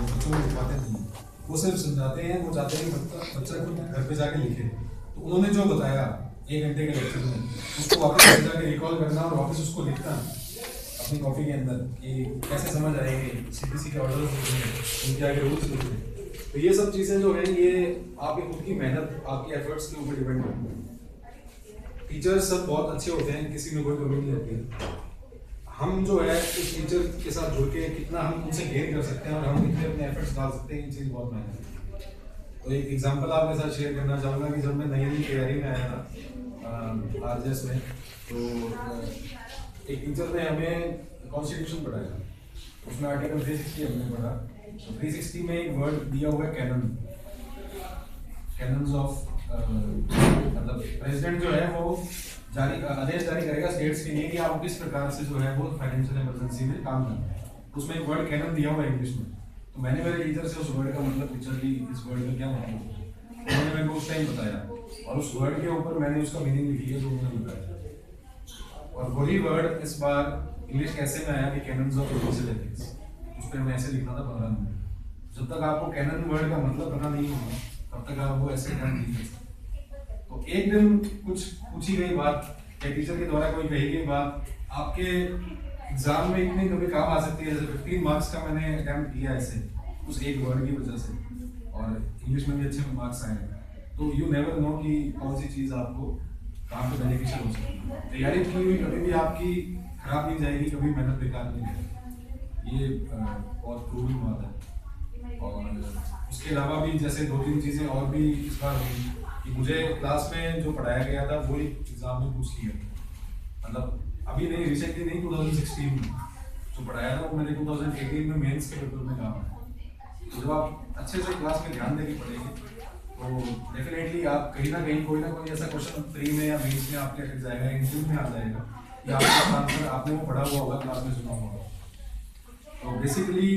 बच्चों को लिखवाते नहीं हैं, वो सिर्फ समझाते हैं, वो चाहते हैं कि बच्चा खुद घर पे जाके लिखे। तो उन्होंने जो बताया 1 घंटे के लेक्चर में, उसको वापस घर जाके रिकॉल करना और वापस उसको लिखना अपनी कॉपी के अंदर कि कैसे समझ आएंगे, सीपीसी के ऑर्डर्स लिखने हैं, उनके आगे रूल्स लिखने हैं। तो ये सब चीज़ें जो हैं ये आपकी खुद की मेहनत, आपकी एफर्ट्स के ऊपर डिपेंड करती है। टीचर्स सब बहुत अच्छे होते हैं, किसी में कोई कमी नहीं होती है। हम जो है उस टीचर के साथ जुड़ के कितना हम उनसे गेन कर सकते हैं और हम कितने अपने एफर्ट्स डाल सकते हैं, ये चीज़ बहुत मैटर है। तो एक एग्जांपल आपके साथ शेयर करना चाहूँगा कि जब मैं नई नई तैयारी में आया था आरजेएस में, तो एक टीचर ने हमें कॉन्स्टिट्यूशन पढ़ाया, उसमें आर्टिकल 360 हमने पढ़ा। तो 360 में एक वर्ड दिया हुआ है कैनन, कैनन्स ऑफ, मतलब प्रेसिडेंट जो है वो आदेश जारी करेगा स्टेट्स के लिए कि आप किस प्रकार से जो है वो फाइनेंशियल इमरजेंसी में काम करना है। उसमें एक वर्ड कैनन दिया हुआ है इंग्लिश में। तो मैंने मेरे टीचर से उस वर्ड का मतलब पूछा कि इस वर्ड का क्या मतलब है, उन्होंने मेरे को उस टाइम बताया और उस वर्ड के ऊपर मैंने उसका मीनिंग लिखी है जो उन्होंने बताया। और वही वर्ड इस बार इंग्लिश कैसे में आया कि कैनन्स ऑफ सोशल एथिक्स, उस पर मैं ऐसे लिखना था 15 मिनट। जब तक आपको कैनन वर्ड का मतलब पता नहीं होगा तब तक आप वो ऐसे काम नहीं कर सकते। तो एक दिन कुछ पूछी गई बात या टीचर के द्वारा कोई कही गई बात आपके एग्जाम में इतनी कभी काम आ सकती है। जैसे 15 मार्क्स का मैंने अटेम्प्ट किया ऐसे उस एक वर्ड की वजह से, और इंग्लिश में भी अच्छे मार्क्स आए। तो यू नेवर नो कि कौन सी चीज़ आपको कहाँ पे बेनिफिशियल हो सकती है। तैयारी की हुई कभी भी आपकी खराब नहीं जाएगी, कभी मेहनत बेकार नहीं जाएगी, ये बहुत प्रूवन बात है। और उसके अलावा भी जैसे 2-3 चीज़ें और भी इस बार हुई कि मुझे क्लास में जो पढ़ाया गया था वही एग्जाम में पूछ लिया, मतलब अभी नहीं, रिसेंटली नहीं, 2016 में जो पढ़ाया था वो मैंने 2018 में मेंस के पेपर में काम है। तो जब आप अच्छे से क्लास में ध्यान देके पढ़ेंगे तो डेफिनेटली आप कहीं ना कहीं कोई ना कोई ऐसा क्वेश्चन प्री में या मेंस में आपके अटक जाएगा, इंटरव्यू में आ जाएगा, या आपका आंसर आपने वो पढ़ा हुआ होगा, क्लास में सुना हुआ होगा। तो बेसिकली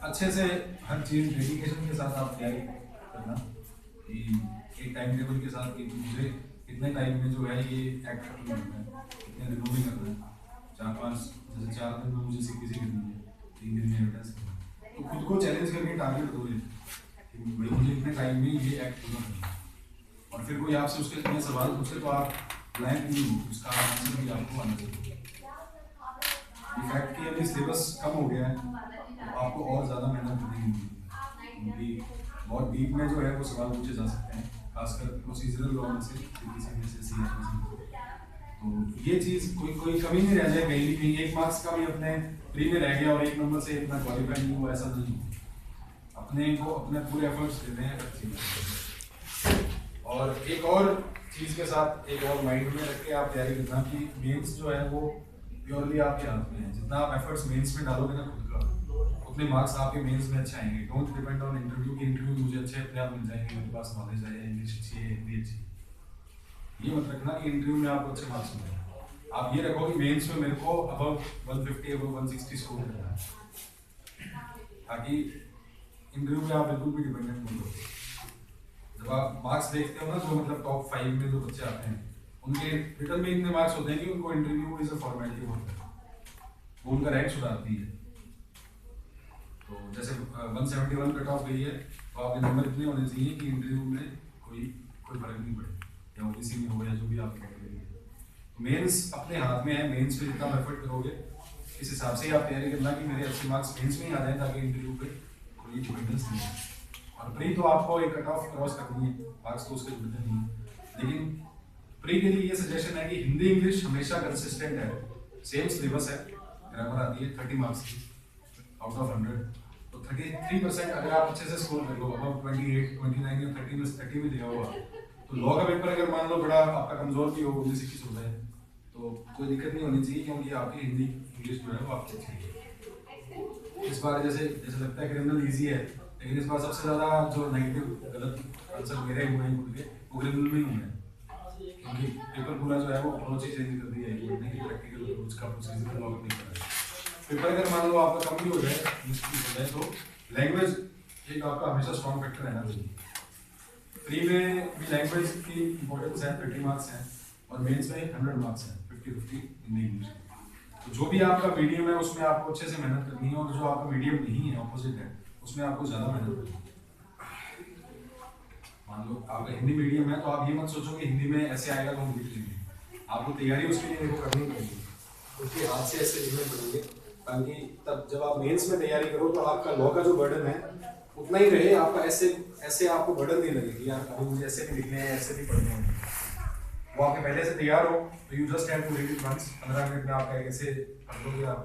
अच्छे से हर चीज़ डेडिकेशन के साथ आप तैयारी करना कि एक टाइम टेबल के साथ कि मुझे इतने टाइम में जो है ये एक्ट करना है, इतने दिनों में करना है, 4-5 जैसे 4 दिन में मुझे सीपीसी करनी है, 3 दिन में एविडेंस करना है। तो खुद को चैलेंज करके टारगेट दो कि भाई मुझे इतने टाइम में ये एक्ट पूरा करना है। और फिर कोई आपसे उसके इतने सवाल पूछे तो आप ब्लैंक नहीं हो, उसका आंसर भी आपको आना चाहिए। फैक्ट कि अभी सिलेबस कम हो गया है तो आपको और ज़्यादा मेहनत करनी होगी, क्योंकि बहुत डीप में जो है वो सवाल पूछे जा सकते हैं, खासकर प्रोसीजरल लॉ में से किसी में से तो ये चीज़ कोई कमी नहीं रह जाए कहीं भी, कहीं 1 मार्क्स का भी अपने प्री में रह गया और 1 नंबर से इतना क्वालिफाई नहीं हुआ, ऐसा नहीं। अपने को अपने पूरे एफर्ट्स देते हैं हर चीज़। और एक और चीज़ के साथ एक और माइंड में रख के आप तैयारी करना कि मेंस जो है वो प्योरली आपके हाथ में है। जितना आप एफर्ट्स मेंस में डालोगे ना खुद का, उतने मार्क्स आपके मेंस में अच्छे आएंगे। डोंट डिपेंड ऑन इंटरव्यू की इंटरव्यू मुझे अच्छे अपने आप मिल जाएंगे, मेरे पास नॉलेज है, इंग्लिश अच्छी है, हिंदी अच्छी है। ये मत रखना कि इंटरव्यू में आपको अच्छे मार्क्स मिलेंगे। आप ये रखो कि मेंस में मेरे को अबव 150 अबव 160 स्कोर करना है, ताकि इंटरव्यू में आप बिल्कुल भी डिपेंडेंट नहीं हो। जब आप मार्क्स देखते हो ना, जो मतलब टॉप 5 में जो बच्चे आते हैं उनके रिटर्न में इतने मार्क्स होते हैं कि उनको इंटरव्यू इज अ फॉर्मेलिटी होता है, वो उनका रैंक सुधारती है। तो जैसे 171 कट ऑफ गई है तो आपके नंबर इतने होने चाहिए कि इंटरव्यू में कोई फर्क नहीं पड़े, या ओबीसी में हो या जो भी आप कैटेगरी है। तो मेंस अपने हाथ में है, मेंस पे जितना एफर्ट करोगे इस हिसाब से ही आप तैयारी करना कि मेरे अच्छे मार्क्स मेंस में ही आ जाए, ताकि इंटरव्यू पे कोई डिपेंडेंस नहीं है। और प्री तो आपको एक कट ऑफ क्रॉस करनी है, मार्क्स तो उसके जुड़ते नहीं है, लेकिन प्री के लिए ये सजेशन है कि हिंदी इंग्लिश हमेशा कंसिस्टेंट है, सेम सिलेबस है, ग्रामर आती है 30 मार्क्स की आउट ऑफ 100। तो 33% अगर आप अच्छे से स्कोर कर लो, अब 28, 29 या 30 में 30 भी दिया हुआ, तो लॉ का पेपर अगर मान लो बड़ा आपका कमजोर भी हो, 19-21 हो जाए तो कोई दिक्कत नहीं होनी चाहिए, क्योंकि आपकी हिंदी इंग्लिश जो है वो आपकी अच्छी है। इस बार जैसे लगता है क्रिमिनल ईजी है, लेकिन इस बार सबसे ज़्यादा जो नेगेटिव गलत आंसर मेरे हुए हैं खुद के, वो क्रिमिनल में ही हुए हैं, क्योंकि पेपर पूरा जो है वो अप्रोच ही चेंज कर दिया है, नहीं प्रैक्टिकल अप्रोच का प्रोसीजर लॉक नहीं कर रहा है। पेपर अगर मान लो आपका कम भी हो जाए, मुश्किल हो जाए, तो लैंग्वेज एक आपका हमेशा स्ट्रॉन्ग फैक्टर रहना चाहिए। प्री में भी लैंग्वेज की इंपॉर्टेंस है, 30 मार्क्स हैं, और मेंस में 100 मार्क्स हैं, 50-50 हिंदी इंग्लिश। तो जो भी आपका मीडियम है उसमें आपको अच्छे से मेहनत करनी है, और जो आपका मीडियम नहीं है, ऑपोजिट है, उसमें आपको ज़्यादा मेहनत करनी है। मान लो आपका हिंदी मीडियम है तो आप ये मत सोचो कि हिंदी में ऐसे आएगा तो हम लिख लेंगे, आपको तैयारी उसके लिए देखो करनी पड़ेगी, क्योंकि हाथ से ऐसे लिखने पड़ेंगे, ताकि तब जब आप मेंस में तैयारी करो तो आपका लॉ का जो बर्डन है उतना ही रहे, आपका ऐसे ऐसे आपको बर्डन नहीं लगेगी यार अभी मुझे ऐसे भी लिखने हैं ऐसे भी पढ़ने हैं। वो आपके पहले से तैयार हो तो you just have to read it once, 15 minute में आप ऐसे पढ़ लोगे आप,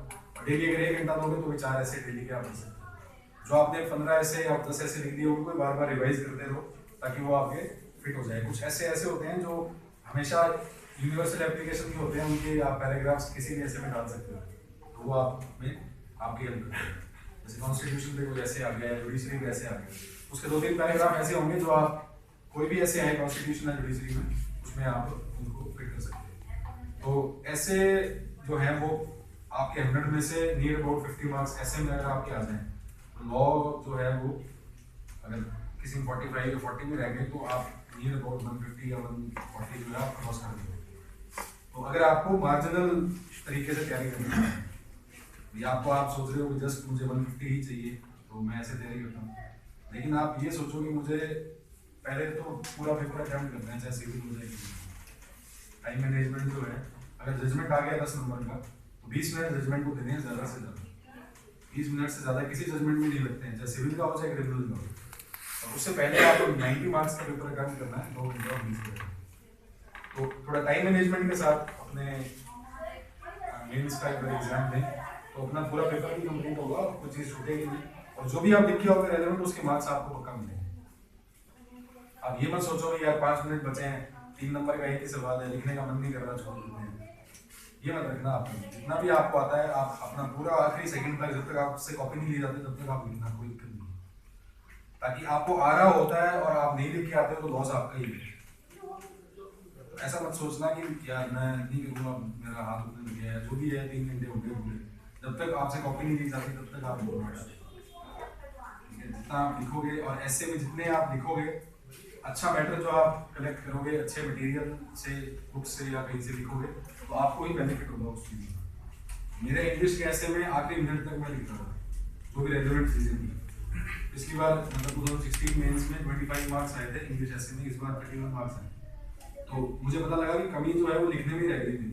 डेली अगर 1 घंटा दोगे तो विचार ऐसे डेली के आप पढ़ सकते हैं। जो आपने 15 ऐसे या 10 ऐसे लिख दिए उनको बार बार रिवाइज करते रहो ताकि वो आपके फिट हो जाए। कुछ ऐसे ऐसे होते हैं जो हमेशा यूनिवर्सल एप्लीकेशन के होते हैं, उनके आप पैराग्राफ्स किसी भी ऐसे में डाल सकते हो तो वो आप में आपकी हेल्प करते हैं। जैसे कॉन्स्टिट्यूशन पे कोई ऐसे आ गया, जुडिशरी पे ऐसे आ गया, उसके 2-3 पैराग्राफ ऐसे होंगे जो आप कोई भी ऐसे आए कॉन्स्टिट्यूशन या जुडिशरी में उसमें आप उनको फिट कर सकते हैं। तो ऐसे जो है वो आपके 100 में से नियर अबाउट 50 मार्क्स ऐसे में अगर आपके आ जाएं, लॉ जो है वो अगर किसी में 45 या 40 में रह गए तो आप नियर अबाउट 150 या 140 जो है आप क्रॉस कर देंगे। तो अगर आपको मार्जिनल तरीके से तैयारी करनी है या आपको आप सोच रहे हो कि जस्ट मुझे 150 ही चाहिए तो मैं ऐसे तैयारी करता हूँ, लेकिन आप ये सोचो कि मुझे पहले तो पूरा पेपर अटेम्प्ट करना है चाहे सिविल हो जाए। टाइम मैनेजमेंट जो है अगर जजमेंट आ गया 10 नंबर का तो 20 मिनट जजमेंट को देने हैं ज़्यादा से ज़्यादा, 20 मिनट से ज़्यादा किसी जजमेंट में नहीं लगते हैं, चाहे सिविल का हो चाहे क्रिमिनल का हो। और उससे पहले आपको 90 मार्क्स का पेपर अटेम्प्ट करना है 2 घंटे और 20 मिनट। तो थोड़ा टाइम मैनेजमेंट के साथ अपने मेंस का अगर एग्जाम दें तो अपना पूरा पेपर भी कंप्लीट होगा और कोई चीज़ छूटेगी नहीं, और जो भी आप लिखे होगा रेलेवेंट उसके मार्क्स आपको पक्का मिलेंगे। आप ये मत सोचो कि यार 5 मिनट बचे हैं 3 नंबर का एक ही सवाल है लिखने का मन नहीं कर रहा छोड़ देते हैं, ये मत रखना। आप जितना भी आपको आता है आप अपना पूरा आखिरी सेकंड तक जब तक आपसे कॉपी नहीं ली जाती तब तक आप लिखना, कोई दिक्कत नहीं, ताकि आपको आ रहा होता है और आप नहीं लिख के आते हो तो लॉस आपका ही है। ऐसा मत सोचना कि यार मैं नहीं करूँगा मेरा हाथ उठने लग गया है, जो भी है 3 घंटे हो गए पूरे, जब तक आपसे कॉपी नहीं ली जाती तब तक आप लिखना। जितना आप लिखोगे और ऐसे में जितने आप लिखोगे अच्छा मैटर जो आप कलेक्ट करोगे अच्छे मटेरियल से बुक से या कहीं से लिखोगे तो आपको ही बेनिफिट होगा उस चीज़ में। मेरे इंग्लिश के ऐसे में आखिरी मिनट तक मैं लिखता था जो भी रेलिवेंट चीज़ें थी। पिछली बार मतलब 2016 मेंस में 25 मार्क्स आए थे इंग्लिश ऐसे में, इस बार 31 मार्क्स आए। तो मुझे पता लगा कि कमी जो है वो लिखने में रह गई थी,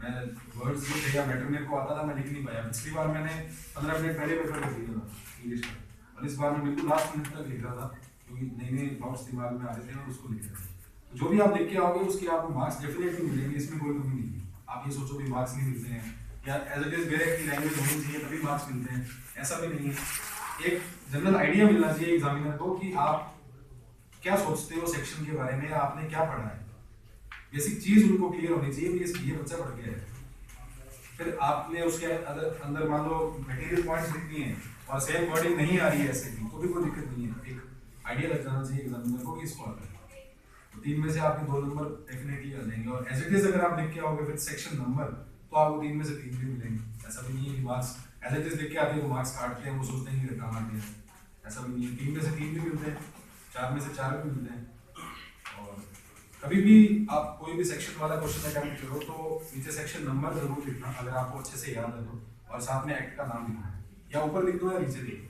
मैं वर्ड्स जो थे या मैटर मेरे को आता था मैं लिख नहीं पाया। पिछली बार मैंने 15 मिनट पहले पेपर कर दिया था इंग्लिश का, और इस बार मैं बिल्कुल लास्ट मिनट तक लिख रहा था क्योंकि नए नए थॉट्स दिमाग में आ रहे थे और उसको लिख रहा था। तो जो भी आप लिख के आओगे उसके आपको मार्क्स डेफिनेटली मिलेंगे, इसमें कोई कमी नहीं है। आप ये सोचो कि मार्क्स नहीं मिलते हैं या एज इट इज डायरेक्ट की लैंग्वेज होनी चाहिए तभी मार्क्स मिलते हैं, ऐसा भी नहीं है। एक जनरल आइडिया मिलना चाहिए एग्जामिनर को कि आप क्या सोचते हो सेक्शन के बारे में, आपने क्या पढ़ा है, बेसिक चीज उनको क्लियर होनी चाहिए कि ये बच्चा पढ़ गया है। फिर आपने उसके अंदर मान लो मटेरियल पॉइंट्स लिखनी है और सेम वर्डिंग नहीं आ रही है ऐसे भी तो भी कोई दिक्कत नहीं है, एक आइडिया लग जाना चाहिए एग्जामिनर को कि इसको आता है। तो 3 में से आपके 2 नंबर डेफिनेटली आ जाएंगे, और एज इट इज अगर आप लिख के आओगे विद सेक्शन नंबर तो आपको 3 में से 3 भी मिलेंगे। ऐसा भी नहीं है कि मार्क्स एज इट इज लिख के आते हैं तो मार्क्स काटते हैं, वो सोचते हैं कि काम आ गया, ऐसा भी नहीं है। 3 में से 3 भी मिलते हैं, 4 में से 4 भी मिलते हैं। और कभी भी आप कोई भी सेक्शन वाला क्वेश्चन अटेम्प्ट करो तो नीचे सेक्शन नंबर जरूर लिखना अगर आपको अच्छे से याद है तो, और साथ में एक्ट का नाम लिखना, या ऊपर लिख दो या नीचे लिख दो,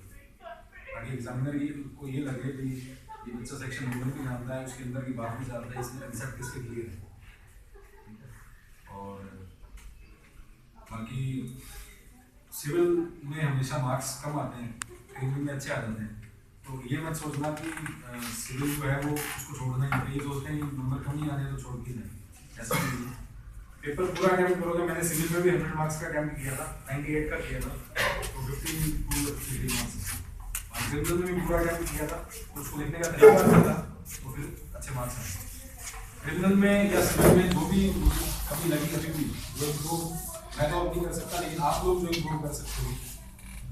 ताकि एग्जामिनर को ये लगे कि ये बच्चा सेक्शन नंबर भी जानता है, उसके अंदर की बात भी जानता है, इसमें कंसेप्ट किसके क्लियर है। और बाकी सिविल में हमेशा मार्क्स कम आते हैं, क्रिमिनल में अच्छे आ जाते हैं। तो ये मत सोचना कि सिविल जो है वो उसको छोड़ना ही है, ये सोचते हैं कि नंबर कम ही आ रहे तो छोड़ के जाए, ऐसा नहीं है। पेपर पूरा अटेम्प्ट करोगे, मैंने सिविल में भी 100 मार्क्स का अटेम्प्ट किया था, 98 का किया था, तो 15 मार्क्स। और क्रिमिनल में भी पूरा अटेम्प्ट किया था, उसको लिखने का तरीका अच्छा था तो फिर अच्छे मार्क्स आए। क्रिमिनल में या सिविल में जो भी कभी लगी कभी भी जो इम्प्रूव मैं तो नहीं कर सकता, लेकिन आप लोग जो इम्प्रूव कर सकते हो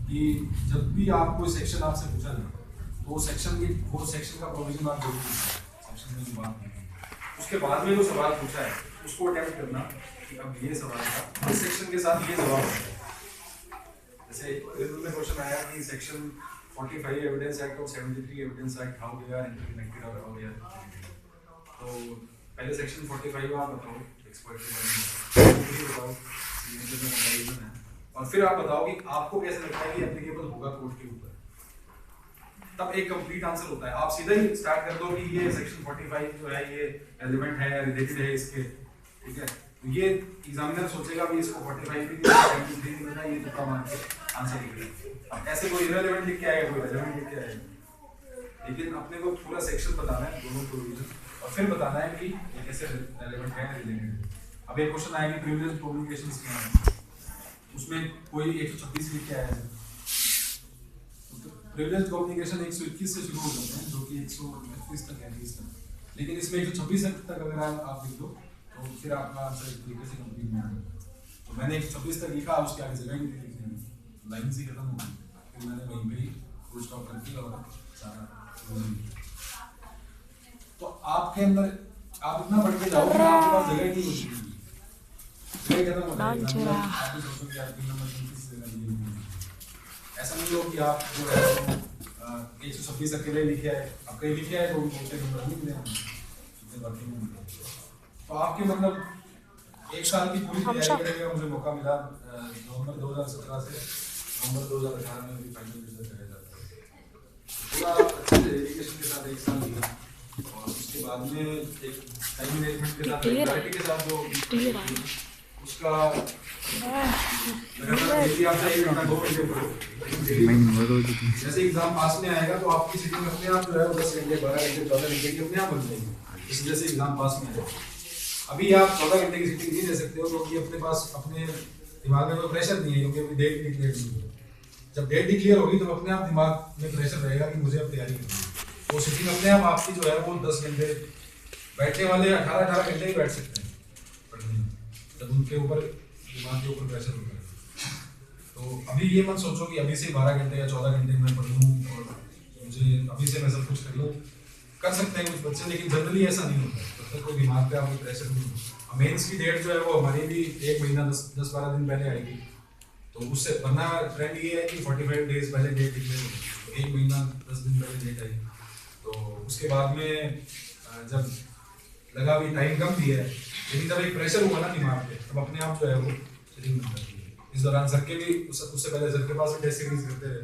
कि जब भी आप कोई सेक्शन आपसे पूछा जाए तो वो सेक्शन का प्रोविजन आप जरूर सेक्शन में जो बात नहीं, उसके बाद में जो सवाल पूछा है उसको अटेम्प्ट करना कि अब ये सवाल था इस सेक्शन के साथ ये जवाब है। जैसे क्रिमिनल में क्वेश्चन आया कि सेक्शन 45 एविडेंस एक्ट और 73 evidence act how they are interconnected और हाउ दे आर, तो पहले सेक्शन 45 आप बताओ एक्सपर्ट के बारे में, फिर बताओ कंपैरिजन है, और फिर आप बताओ कि आपको कैसे लगता है कि एप्लीकेबल होगा कोर्ट के ऊपर। तब एक कंप्लीट आंसर होता है। आप सीधा ही स्टार्ट कर दो कि ये सेक्शन 45 जो है ये रेलेवेंट है या रिलेटेड है इसके, ठीक है, तो ये एग्जामिनर सोचेगा भी इसको 45 भी नहीं मिलना, ये तो कम आंसर लिखेगा। अब ऐसे कोई इररिलेवेंट लिख के आएगा, कोई रेलेवेंट लिख के आएगा, लेकिन अपने को पूरा सेक्शन बताना है, दोनों प्रोविजन, और फिर बताना है कि ये कैसे रेलेवेंट है रिलेटेड। अब एक क्वेश्चन आएगा प्रिविलेज कम्युनिकेशंस क्या है, उसमें कोई 126 लिख के आया है। प्रिविलेज कम्युनिकेशन 121 से शुरू हो जाते हैं, जो कि 131 तक है, 30 तक, लेकिन इसमें 126 तक अगर आप लिख दो तो फिर आपका आंसर एक तरीके से कंप्लीट नहीं होगा। तो मैंने 126 तक लिखा, उसके आगे जगह ही नहीं लिखी, लाइन से खत्म हो गई, फिर मैंने वहीं पे ही फुल स्टॉप कर दिया और सारा। तो आपके अंदर आप इतना पढ़ के जाओगे ना, आपके पास जगह नहीं होती, जगह खत्म हो जाएगी। आप भी सोचोगे यार 3 नंबर 33 जगह दी हुई है। ऐसा नहीं हो कि आप जो है 126 अकेले लिखे आए, अब कहीं लिखे आए तो उनके नंबर नहीं मिले हमें, बाकी नहीं मिले। तो आपके मतलब एक साल की पूरी तैयारी करने का मुझे मौका मिला। नवंबर 2017 से नवंबर 2018 में भी फाइनल रिजल्ट कराया जाता है। पूरा अच्छे से डेडिकेशन के साथ एक साल दिया, और उसके बाद में एक टाइम मैनेजमेंट के साथ, क्लैरिटी के साथ जो उसका जैसे एग्जाम पास में आएगा तो आपकी सिटिंग अपने आप जो है 10 घंटे 12 घंटे 14 घंटे की अपने आप बन जाएगी, इस जैसे एग्जाम पास में आएगा। अभी आप 14 घंटे की सिटिंग नहीं ले सकते हो, क्योंकि अपने पास अपने दिमाग में कोई प्रेशर नहीं है, क्योंकि अभी डेट डिक्लेयर नहीं हुई। जब डेट डिक्लेयर होगी तो अपने आप दिमाग में प्रेशर रहेगा कि मुझे अब तैयारी करनी है, वो सिटिंग अपने आप आपकी जो है वो 10 घंटे, बैठने वाले 18 घंटे ही बैठ सकते हैं पढ़ने में, जब उनके ऊपर दिमाग के ऊपर प्रेशर होता है। तो अभी ये मत सोचो कि अभी से 12 घंटे या 14 घंटे मैं पढ़ लूँ और मुझे अभी से मैं सब कुछ कर लूँ। कर सकते हैं कुछ बच्चे, लेकिन जनरली ऐसा नहीं होता है, तब तक कोई दिमाग पे आपको प्रेशर नहीं होता। मेंस की डेट जो है वो हमारी भी 1 महीना 10-12 दिन पहले आएगी, तो उससे वरना ट्रेंड ये है कि 45 डेज पहले डेट डिक्लेयर होगी, 1 महीना 10 दिन पहले डेट आई। तो उसके बाद में जब लगा भी टाइम कम भी है, लेकिन जब एक प्रेशर हुआ ना दिमाग पे, तब अपने आप जो है वो सेटिंग बन जाती है। इस दौरान सर के भी उससे पहले सर के पास भी टेस्ट सीरीज करते रहे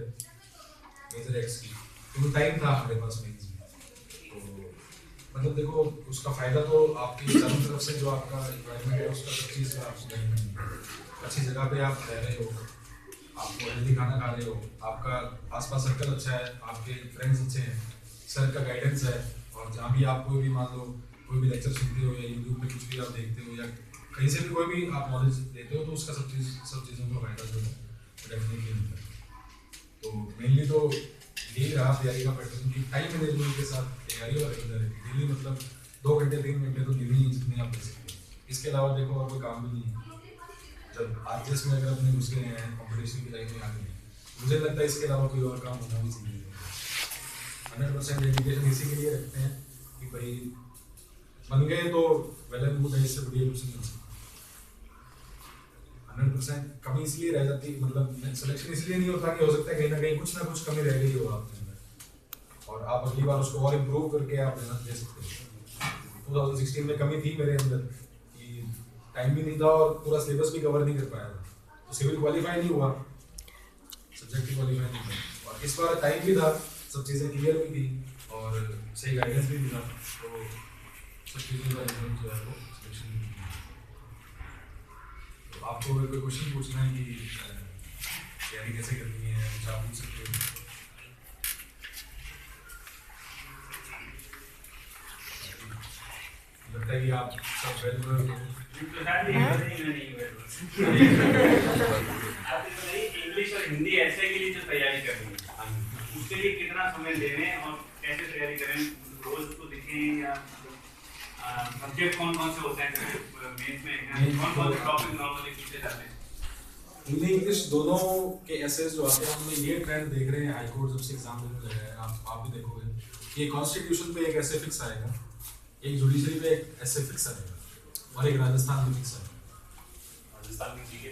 मेजर एक्स की, तो टाइम था हमारे पास में। तो मतलब देखो उसका फायदा तो आपकी चारों तरफ से जो आपका एनवायरनमेंट है उसका सब चीज़ का आपको अच्छी जगह पे आप रह रहे हो, आपको हेल्दी खाना खा रहे हो, आपका आसपास सर्कल अच्छा है, आपके फ्रेंड्स अच्छे हैं, सर का गाइडेंस है, और जहाँ भी आप कोई भी मान लो कोई भी लेक्चर सुनते हो या यूट्यूब पे कुछ भी आप देखते हो या कहीं से भी कोई भी आप नॉलेज लेते हो, तो उसका सब चीज़ों का फायदा जो है डेफिनेटली मिलता है। तो मेनली तो यही रहा तैयारी का पैटर्न कि टाइम मैनेजमेंट के साथ तैयारी और रेगुलरिटी। डेली मतलब 2 घंटे 3 घंटे तो डेली ही जितने आप कर सकते हो, इसके अलावा देखो और कोई काम भी नहीं है। जब आरटीएस में अगर अपने घुस गए हैं, कॉम्पिटिशन की लाइन में आ गए हैं, मुझे लगता है इसके अलावा कोई और काम होना भी चाहिए। 100% डेडिकेशन इसी के लिए रखते हैं कि भाई बन गए तो वेल एंड गुड है, इससे बढ़िया कुछ नहीं हो सकता। 100% कमी इसलिए रह जाती, मतलब सिलेक्शन इसलिए नहीं होता कि हो सकता है कहीं ना कहीं कुछ ना कुछ कमी रह गई हो आपके अंदर, और आप अगली बार उसको और इम्प्रूव करके आप मेहनत दे सकते हो। 2016 में कमी थी मेरे अंदर कि टाइम भी नहीं था और पूरा सिलेबस भी कवर नहीं कर पाया था, तो सिविल क्वालिफाई नहीं हुआ, सब्जेक्ट क्वालिफाई नहीं हुआ। और इस बार टाइम भी था, सब चीज़ें क्लियर भी थी और सही गाइडेंस भी मिला, तो सब चीज़ों का रिजल्ट जो है वो सिलेक्शन। तो आपको अगर कोई क्वेश्चन पूछना है कि तैयारी कैसे करनी है, कुछ आप पूछ सकते हो। लगता है कि आप सब वेल इंग्लिश और हिंदी ऐसे के लिए जो तैयारी करनी है उसके लिए कितना समय देने और कैसे तैयारी करें, रोज को लिखें या सब्जेक्ट कौन कौन से होते हैं मेंस में, कौन कौन से टॉपिक नॉर्मली पूछे जाते हैं? हिंदी इंग्लिश दोनों के एसेस जो आते हैं उनमें ये ट्रेंड देख रहे हैं, हाई कोर्ट जब से एग्जाम देने लगा है, आप भी देखोगे कि कॉन्स्टिट्यूशन पे एक ऐसे फिक्स आएगा, एक जुडिशरी पे एक ऐसे फिक्स आएगा और एक राजस्थान में फिक्स आएगा। राजस्थान में ठीक है,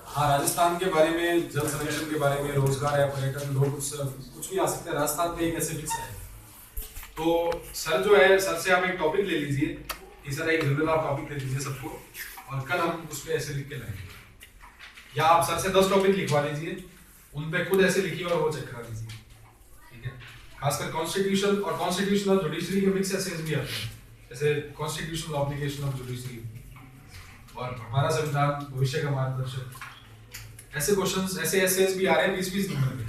हाँ राजस्थान के बारे में, जल संरक्षण के बारे में, रोजगार या पर्यटन, लोग कुछ भी आ सकते हैं, राजस्थान पे एक ऐसे फिक्स आएगा। तो सर जो है, सर से आप एक टॉपिक ले लीजिए कि सर एक जनरल आप टॉपिक ले लीजिए सबको, और कल हम उस पर ऐसे लिख के लाएंगे, या आप सर से 10 टॉपिक लिखवा लीजिए, उन पे खुद ऐसे लिखिए और वो चेक करा लीजिए, ठीक है। खासकर कॉन्स्टिट्यूशन और कॉन्स्टिट्यूशनल जुडिशरी के मिक्स एसेज भी आते हैं, जैसे कॉन्स्टिट्यूशनल ऑब्लिगेशन ऑफ जुडिशरी और हमारा संविधान भविष्य का मार्गदर्शक, ऐसे क्वेश्चंस, ऐसे एसेज भी आ रहे हैं 20-20 नंबर के।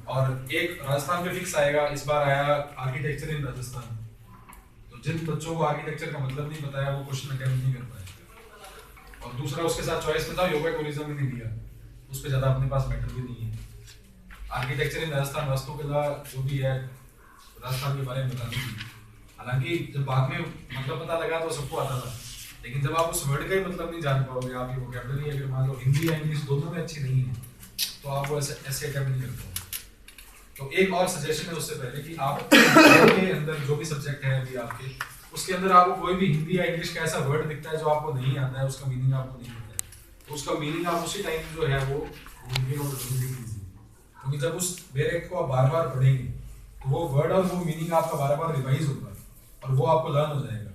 और एक राजस्थान में फिक्स आएगा, इस बार आया आर्किटेक्चर इन राजस्थान, तो जिन बच्चों को आर्किटेक्चर का मतलब नहीं बताया वो क्वेश्चन अटेम्प्ट नहीं कर पाए। और दूसरा उसके साथ चॉइस में था योगा टूरिज्म ही नहीं दिया, उस पर ज्यादा अपने पास मैटर भी नहीं है। आर्किटेक्चर इन राजस्थान, वास्तुकला जो भी है राजस्थान के बारे में बतानी थी, हालांकि जब बाद में मतलब पता लगा तो सबको आता था, लेकिन जब आप उस वर्ड का ही मतलब नहीं जान पाओगे, आपकी वोकैबुलरी अगर मान लो हिंदी या इंग्लिश दोनों में अच्छी नहीं है तो आप वो ऐसे अटेम्प्ट नहीं कर पाओगे। तो एक और सजेशन है उससे पहले कि आप के अंदर जो भी सब्जेक्ट है अभी आपके, उसके अंदर आपको कोई भी हिंदी या इंग्लिश का ऐसा वर्ड दिखता है जो आपको नहीं आता है, उसका मीनिंग आपको नहीं पता है, तो उसका मीनिंग आप उसी टाइम जो है वो ढूंढिए और ढूंढ लीजिए, क्योंकि जब उस बेरेक्ट को आप बार बार पढ़ेंगे तो वो वर्ड और वो मीनिंग आपका बार बार रिवाइज होगा और वो आपको लर्न हो जाएगा।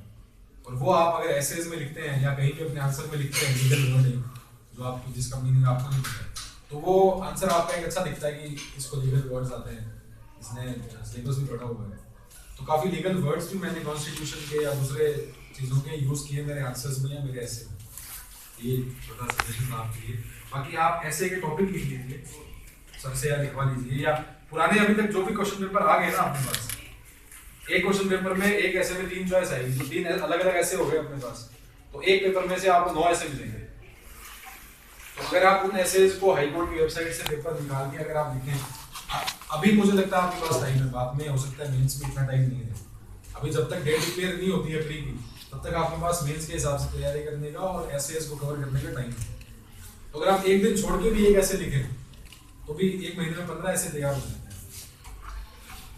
और वो आप अगर एसेज में लिखते हैं या कहीं भी अपने आंसर में लिखते हैं लीगल वर्ड जो आपको, जिसका मीनिंग आपको नहीं पता है, तो वो आंसर आपका एक अच्छा दिखता है कि इसको लीगल वर्ड्स आते हैं, इसने सिलेबस भी पढ़ा हुआ है। तो काफ़ी लीगल वर्ड्स भी मैंने कॉन्स्टिट्यूशन के या दूसरे चीज़ों के यूज़ किए मेरे आंसर्स में या मेरे ऐसे में। ये छोटा सजेशन आपके लिए। बाकी आप ऐसे के टॉपिक लिख लीजिए सर से या लिखवा लीजिए, या पुराने अभी तक जो भी क्वेश्चन पेपर आ गए ना अपने पास, एक क्वेश्चन पेपर में एक ऐसे में 3 चॉइस आएगी, तो 3 अलग अलग ऐसे हो गए अपने पास, तो एक पेपर में से आपको 9 ऐसे मिलेंगे। तो अगर आप उन ऐसेज को हाई कोर्ट की वेबसाइट से पेपर निकाल के अगर आप लिखें, अभी मुझे लगता है आपके पास टाइम है, बाद में हो सकता है मेंस में इतना टाइम नहीं है, अभी जब तक डेट क्लियर नहीं होती है प्री की, तब तक आपके पास मेंस के हिसाब से तैयारी करने का और एसेज को कवर करने का टाइम है। तो अगर आप एक दिन छोड़ के भी एक ऐसे लिखें तो भी 1 महीने में 15 ऐसे तैयार हो जाते हैं।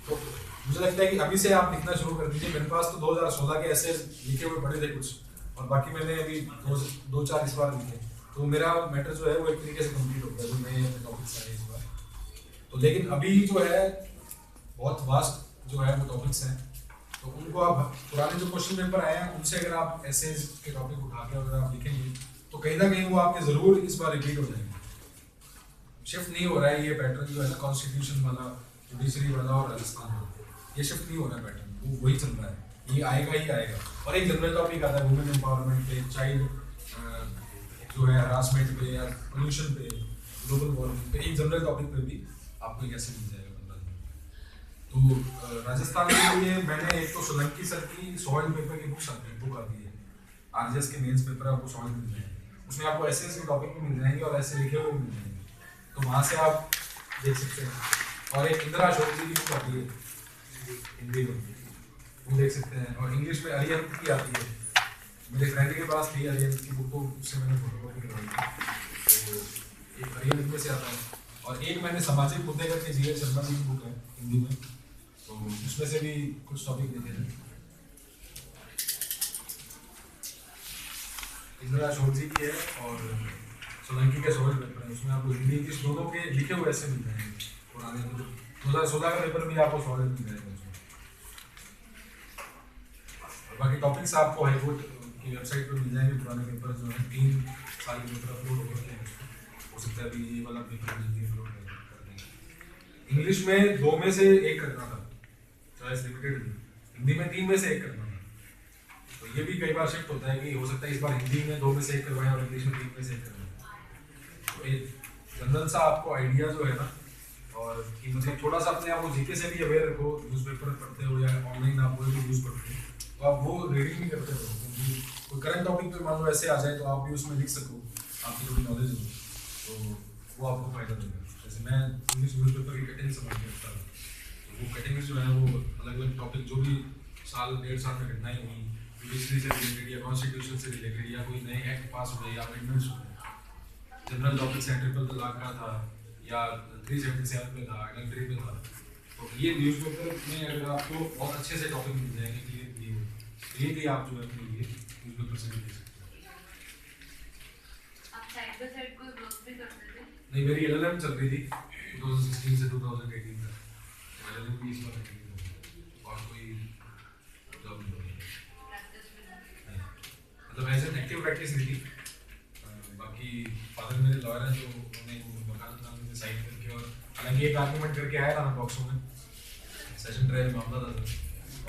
तो मुझे लगता है कि अभी से आप लिखना शुरू कर दीजिए। मेरे पास तो 2016 के ऐसे लिखे हुए पड़े थे कुछ, और बाकी मैंने अभी 2-4 इस बार लिखे, तो मेरा मैटर जो है वो एक तरीके से कंप्लीट हो गया जो नए टॉपिक्स आए इस बार। तो लेकिन अभी जो है बहुत वास्ट जो है वो टॉपिक्स हैं, तो उनको आप पुराने जो क्वेश्चन पेपर आए हैं उनसे अगर आप ऐसे के टॉपिक उठा के अगर आप लिखेंगे तो कहीं ना कहीं वो आपके जरूर इस बार रिपीट हो जाएंगे। शिफ्ट नहीं हो रहा है ये पैटर्न जो है ना, कॉन्स्टिट्यूशन वाला, जुडिशरी वाला और राजस्थान वाला, ये शिफ्ट नहीं हो रहा है पैटर्न, वो वही चल रहा है, ये आएगा ही आएगा। और एक जनरल टॉपिक आता है वुमेन एम्पावरमेंट पे, चाइल्ड जो है हरासमेंट पे या पोल्यूशन पे, ग्लोबल वार्मिंग पे, एक जनरल टॉपिक पे भी आपको कैसे मिल जाएगा 15 दिन। तो राजस्थान के लिए मैंने एक तो सोलंकी सर की सॉइल पेपर की बुक आती है, आरजेएस के मेंस पेपर आपको सॉइल मिल जाएंगे, उसमें आपको ऐसे ऐसे टॉपिक भी मिल जाएंगे और ऐसे लिखे हुए भी मिल जाएंगे, तो वहाँ से आप देख सकते हैं। और एक इंदिरा अशोक जी की बुक आती है हिंदी में, वो देख सकते हैं। और इंग्लिश में अरिहंत की आती है, मेरे फ्रेंड के पास थी अरिहंत की बुक, तो उससे मैंने फोटोकॉपी करवाई थी, तो एक अरिहंत में से आता है। और एक मैंने सामाजिक मुद्दे करके जीएल शर्मा जी की बुक है हिंदी में, तो उसमें से भी कुछ टॉपिक लिखे थे। इंदिरा अशोक जी की है और सोलंकी के सॉइल पेपर है, उसमें आपको हिंदी इंग्लिश दोनों के लिखे हुए ऐसे मिल जाएंगे। पुराने 2016 का पेपर भी आपको सॉइल मिल जाएगा उसमें। और बाकी टॉपिक्स आपको हाईकोर्ट की वेबसाइट पर मिल जाएंगे, पुराने पेपर जो है 3 साल के पेपर अपलोड हो गए हैं, हो सकता है अभी ये वाला पेपर जल्दी अपलोड कर देंगे। इंग्लिश में 2 में से 1 करना था, चॉइस लिमिटेड थी, हिंदी में 3 में से 1 करना था, तो ये भी कई बार शिफ्ट होता है कि हो सकता है इस बार हिंदी में 2 में से 1 करवाएं और इंग्लिश में 3 में से 1 करवाएं। तो एक जनरल सा आपको आइडिया जो है ना, और कि मतलब थोड़ा सा अपने आप को जीके से भी अवेयर रखो, न्यूज़पेपर पढ़ते हो या ऑनलाइन आप कोई भी न्यूज़ पढ़ते हो तो आप वो रीडिंग भी करते रहो, क्योंकि कोई करंट टॉपिक पे मान लो ऐसे आ जाए तो आप भी उसमें लिख सको, आपकी थोड़ी नॉलेज हो, तो वो आपको फायदा देगा। जैसे मैं इंग्लिश न्यूज़पेपर की कटिंग समझ के रखता था, तो वो कटिंग जो है वो अलग अलग टॉपिक जो भी साल 1.5 साल में घटनाएं हुई, जुडिशरी से रिलेटेड या कॉन्स्टिट्यूशन से रिलेटेड या कोई नए एक्ट पास हुए या अमेंडमेंट्स हुए, जनरल टॉपिक्स है, ट्रिपल तलाक का था या 377 पे था, एडल्टरी पे था, तो ये न्यूज़पेपर में अगर आपको बहुत अच्छे से टॉपिक मिल जाएंगे क्लियर दिए हुए, तो ये भी आप जो है अपने लिए न्यूज़पेपर से भी ले सकते हैं। आप साइड बाय साइड कोई वर्क भी करते थे? नहीं, मेरी एलएलएम चल रही थी 2016 से 2018 तक, एलएलएम भी इस बार और कोई जॉब नहीं, मतलब एज एन एक्टिव प्रैक्टिस नहीं थी। बाकी फादर मेरे लॉयर हैं, तो उन्होंने मकान में साइन करके, और हालांकि एक आर्गूमेंट करके आया था ना बॉक्सों में, सेशन ट्रायल मामला था सर,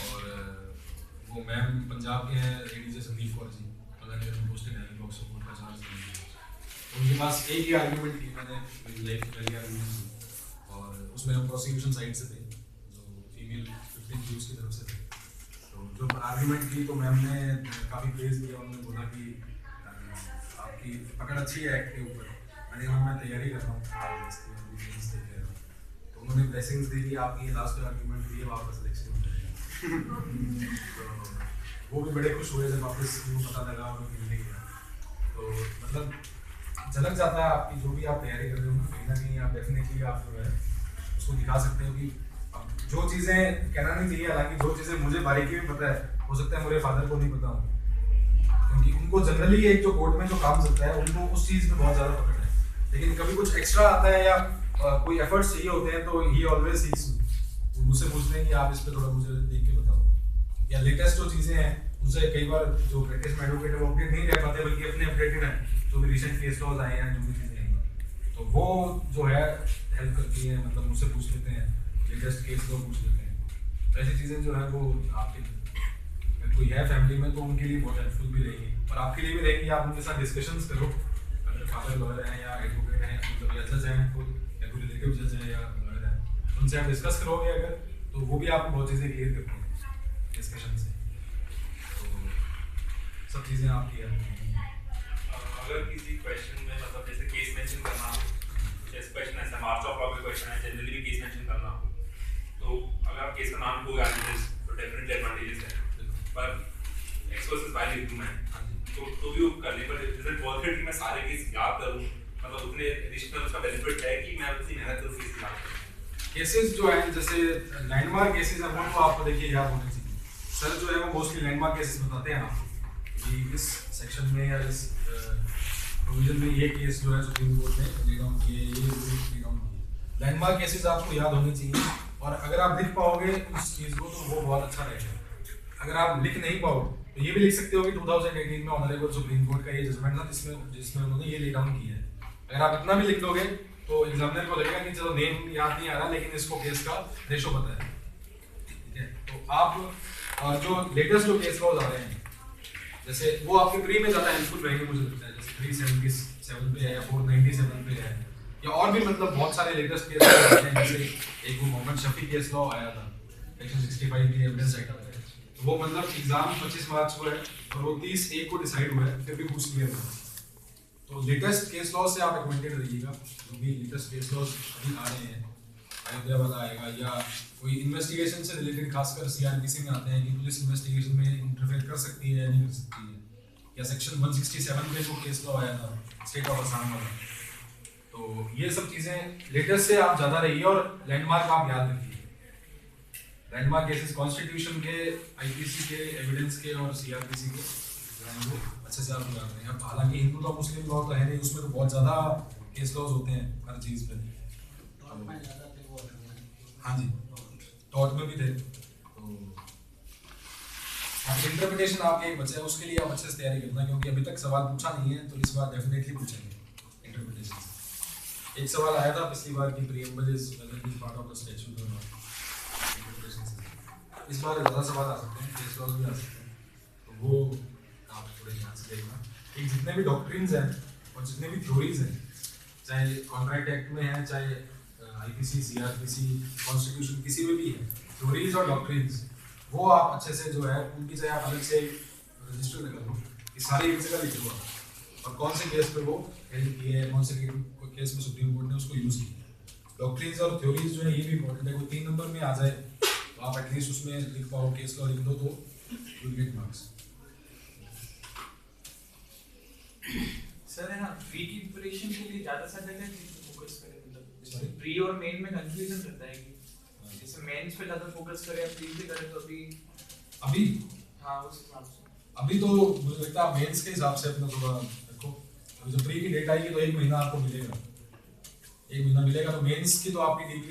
और वो मैम पंजाब के हैं, लेडीज है संदीप कौर जी, पलंगर में पोस्टेड है, बॉक्स सपोर्ट का चार्ज है। उनके पास एक ही आर्ग्यूमेंट की मैंने, मेरी लाइफ की पहली आर्ग्यूमेंट थी, और उसमें हम प्रोसिक्यूशन साइड से थे, जो फीमेल विक्टिम थी उसकी तरफ से थे। तो जो आर्ग्यूमेंट की तो मैम ने काफ़ी प्रेज किया, उन्होंने बोला कि आपकी पकड़ अच्छी है एक्ट के ऊपर। मैंने कहा मैं तैयारी कर रहा हूँ, तो उन्होंने ब्लेसिंग्स दी कि आपकी लास्ट आर्ग्यूमेंट हुई है, वापस सिलेक्शन हो जाएगा। तो वो भी बड़े खुश हुए जब वापस उनको पता लगा और मिलने गया। तो मतलब झलक जाता है आपकी जो भी आप तैयारी कर रहे हो ना, कहीं ना कहीं आप डेफिनेटली आप जो है उसको दिखा सकते हो कि जो चीज़ें कहना नहीं चाहिए, हालांकि जो चीज़ें मुझे बारीकी में पता है हो सकता है मेरे फादर को नहीं पता हो, क्योंकि उनको जनरली एक जो कोर्ट में जो काम चलता है उनको उस चीज़ में बहुत ज़्यादा पकड़ है। लेकिन कभी कुछ एक्स्ट्रा आता है या कोई एफर्ट्स चाहिए होते हैं तो ही ऑलवेज सीक्स, वो मुझसे पूछते हैं कि आप इस पर थोड़ा मुझे देख के बताओ, या लेटेस्ट जो चीज़ें हैं उनसे कई बार जो प्रैक्टिस में एडवोकेट है वो अपडेट नहीं रह पाते, बल्कि अपने अपडेटेड हैं जो भी रिसेंट केस लॉज आए हैं, जो भी चीज़ें आई हैं, तो वो जो है हेल्प करती है, मतलब मुझसे पूछ लेते हैं, लेटेस्ट केस लॉ पूछ लेते हैं। तो ऐसी चीज़ें जो है वो आपके कोई है फैमिली में तो उनके लिए बहुत हेल्पफुल भी रहेगी, और आपके लिए भी रहेगी। आप उनके साथ डिस्कशंस करो, अगर फादर लॉयर हैं या एडवोकेट हैं, मतलब या जज हैं तो, या कोई रिलेटिव जज हैं या लॉयर हैं, उनसे आप डिस्कस करोगे अगर, तो वो भी आपको बहुत चीज़ें क्लियर करते हैं डिस्कशन से। तो सब चीज़ें आपकी हैं। अगर किसी क्वेश्चन में मतलब जैसे केस मेंशन करना हो, जैसे क्वेश्चन ऐसा मार्च ऑफ लॉ का क्वेश्चन है, जनरली भी केस मेंशन करना हो, तो अगर आप केस का नाम को एडवांटेजेस तो डेफिनेटली एडवांटेजेस है, पर एक्स वर्सेस वाई लिखूं मैं तो भी वो करने पर जैसे बहुत है कि मैं सारे केस याद करूं, मतलब उतने एडिशनल उसका बेनिफिट है कि मैं उतनी मेहनत करूं केस याद करूं। केसेस जो हैं जैसे लैंडमार्क केसेस हैं वो तो आपको देखिए याद होने चाहिए। सर जो है वो मोस्टली लैंडमार्क केसेस बताते हैं आपको कि इस सेक्शन में या इस प्रोविजन में ये केस जो है सुप्रीम कोर्ट ने ले डाउन किए, ये ले डाउन किए। लैंडमार्क केसेस आपको याद होने चाहिए, और अगर आप लिख पाओगे उस चीज़ को तो वो बहुत अच्छा रहेगा। अगर आप लिख नहीं पाओ तो ये भी लिख सकते हो कि 2018 में ऑनरेबल सुप्रीम कोर्ट का ये जजमेंट था जिसमें उन्होंने ये ले डाउन किया है। अगर आप इतना भी लिख दोगे तो एग्जामिनर को लगेगा कि चलो नेम याद नहीं आ रहा लेकिन इसको केस का रेशो पता है, ठीक है। तो आप जो लेटेस्ट जो केस लॉज आ रहे हैं जैसे वो आपके प्री में ज़्यादा हेल्पफुल रहेंगे मुझे लगता है, जैसे 377 पे है या 497 पे है, या और भी मतलब बहुत सारे लेटेस्ट केस लॉ हैं। जैसे एक वो मोहम्मद शफी केस लॉ आया था, सेक्शन 65 की एविडेंस एक्ट, वो मतलब एग्जाम 25 मार्च को है और वो 30/1 को डिसाइड हुआ है, फिर भी कुछ क्लियर हुआ। तो लेटेस्ट केस लॉ से आप एक्वेंटेड रहिएगा, जो भी लेटेस्ट केस लॉज अभी आ रहे हैं, अयोध्या वाला आएगा या कोई इन्वेस्टिगेशन से रिलेटेड, खासकर सीआरपीसी में आते हैं कि पुलिस इन्वेस्टिगेशन में इंटरफेयर कर सकती है या नहीं कर सकती है, या सेक्शन 167 में जो केस लॉ आया था स्टेट ऑफ असम वाला। तो ये सब चीज़ें लेटेस्ट से आप ज़्यादा रहिए, और लैंडमार्क आप याद रखिए। लैंडमार्क केसेस कॉन्स्टिट्यूशन के, आईपीसी के, एविडेंस के और सीआरपीसी के वो अच्छे से आप याद रखें। अब हालांकि हिंदू लॉ मुस्लिम लॉ तो है नहीं, उसमें तो बहुत ज़्यादा केस लॉज होते हैं हर चीज़ पे। हाँ जी, टॉट में भी थे। तो इंटरप्रिटेशन आपके एक बच्चा है, उसके लिए आप अच्छे से तैयारी करना, क्योंकि अभी तक सवाल पूछा नहीं है तो इस बार डेफिनेटली पूछेंगे इंटरप्रिटेशन। एक सवाल आया था पिछली बार की preamble is whether is part of the statute और नॉट। इस बार ज़्यादा सवाल आ सकते हैं, केस लॉज भी आ सकते हैं, तो वो आप थोड़े ध्यान से देखना। एक जितने भी डॉक्ट्रिन्स हैं और जितने भी थ्योरीज हैं, चाहे कॉन्ट्रैक्ट एक्ट में है, चाहे आईपीसी, सीआरपीसी, कॉन्स्टिट्यूशन, किसी में भी है, थ्योरीज और डॉक्ट्रिन्स, वो आप अच्छे से जो है उनकी चाहे आप अलग से रजिस्टर लगा लो, ये सारी एक जगह लिख लो आप, और कौन से केस पे वो हेल्प किए हैं, कौन से केस में सुप्रीम कोर्ट ने उसको यूज़ किया। डॉक्ट्रिन्स और थ्योरीज जो है ये भी इंपॉर्टेंट है, कोई 3 नंबर में आ जाए आप एटलीस्ट उसमें लिख पाओ, केस लॉ लिख दो तो you will get marks. Sir है ना, प्री की प्रिपरेशन के लिए ज़्यादा से ज़्यादा फोकस करें, मतलब प्री और मेन में कंफ्यूजन रहता है कि जैसे मेंस पे ज़्यादा फोकस करें या प्री पे करें, तो अभी हाँ उस हिसाब से अभी तो मुझे लगता है आप मेंस के हिसाब से अपना थोड़ा रखो। अभी जब प्री की डेट आएगी तो 1 महीना आपको मिलेगा, 1 महीना मिलेगा, तो मेंस की तो आपकी डिग्री